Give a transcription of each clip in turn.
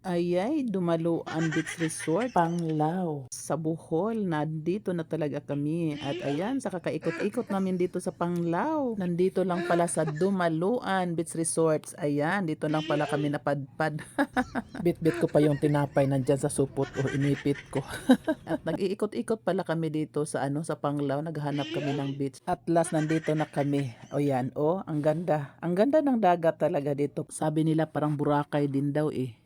Ayay, Dumaluan Beach Resort, Panglao, sa Bohol. Nandito na talaga kami. At ayan, sa kakaikot-ikot namin dito sa Panglao. Nandito lang pala sa Dumaluan Beach Resorts. Ayan, dito lang pala kami napadpad. Bit-bit ko pa yung tinapay nandyan sa supot o inipit ko. At nag-iikot-ikot pala kami dito sa sa Panglao, naghahanap kami ng beach. At last nandito na kami. O yan, ang ganda. Ang ganda ng dagat talaga dito. Sabi nila parang Boracay din daw eh.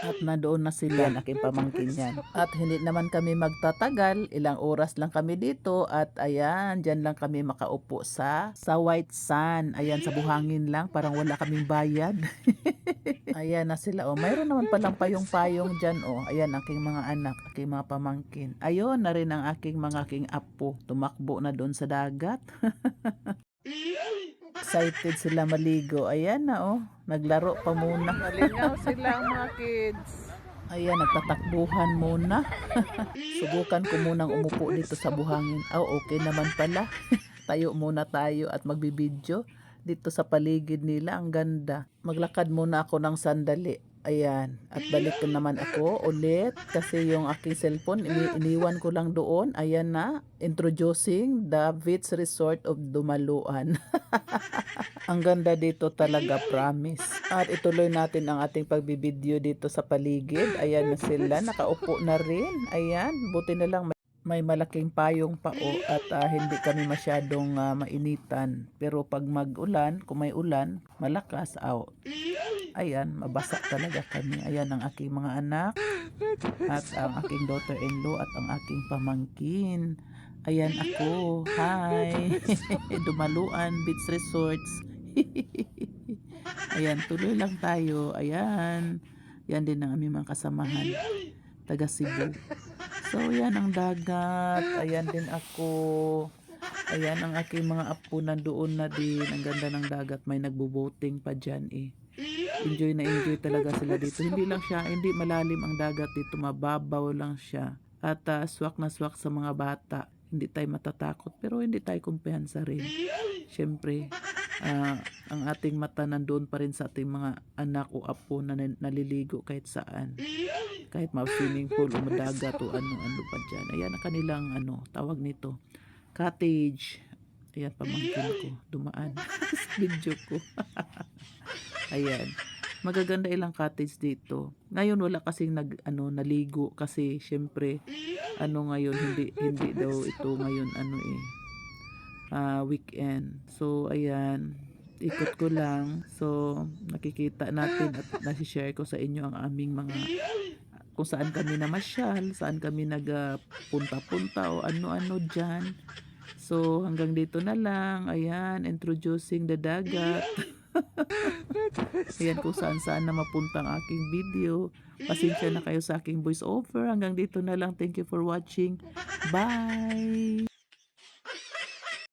At nandoon na sila, yan, aking pamangkin yan. At hindi naman kami magtatagal, ilang oras lang kami dito at ayan, dyan lang kami makaupo sa white sand. Ayan, sa buhangin lang, parang wala kaming bayad. Ayan na sila, mayroon naman palang payong-payong dyan, ayan, aking mga anak, aking mga pamangkin. Ayun na rin ang aking apo, tumakbo na doon sa dagat. Excited sila maligo. Ayan na, naglaro pa muna. Nalingaw sila ang mga kids. Ayan, nagtatakbuhan muna. Subukan ko munang umupo dito sa buhangin. Okay naman pala. Tayo muna tayo at magbibideo dito sa paligid nila. Ang ganda. Maglakad muna ako ng sandali. Ayan. At balik ko naman ako ulit kasi yung aking cellphone iniwan ko lang doon. Ayan na. Introducing the Beach Resort of Dumaluan. Ang ganda dito talaga, promise. At ituloy natin ang ating pagbibideo dito sa paligid. Ayan na sila. Nakaupo na rin. Ayan. Buti na lang may malaking payong pa at hindi kami masyadong mainitan. Pero pag mag-ulan, kung may ulan, malakas, ayan, mabasa talaga kami. Ayan ang aking mga anak at ang aking daughter-in-law at ang aking pamangkin. Ayan ako. Hi! Dumaluan Beach Resorts. Ayan, tuloy lang tayo. Ayan. Yan din ang aming mga kasamahan. Taga Cebu. So, yan ang dagat. Ayan din ako. Ayan ang aking mga apo nandoon na din. Ang ganda ng dagat. May nagbo-boating pa dyan eh. Enjoy na enjoy talaga sila dito. Hindi malalim ang dagat dito. Mababaw lang siya. At swak na swak sa mga bata. Hindi tayo matatakot. Pero hindi tayo kumpiyansa rin. Siyempre, ang ating mata nandoon pa rin sa ating mga anak o apo na naliligo kahit saan. Kahit swimming pool o madagat o ano pa dyan. Ayan ang kanilang tawag nito, cottage. Ayan, pamangkin ko dumaan sa video ko. Ayan, magaganda ilang cottage dito. Ngayon wala kasing naligo kasi syempre ngayon hindi daw ito ngayon weekend. So ayan, ikot ko lang. So nakikita natin at nasi-share ko sa inyo ang aming mga kung saan kami namasyal, saan kami nagpunta-punta o ano-ano dyan. So, hanggang dito na lang. Ayan, introducing the dagat. Ayan, kung saan-saan na mapunta ang aking video. Pasensya na kayo sa aking voice over. Hanggang dito na lang. Thank you for watching. Bye!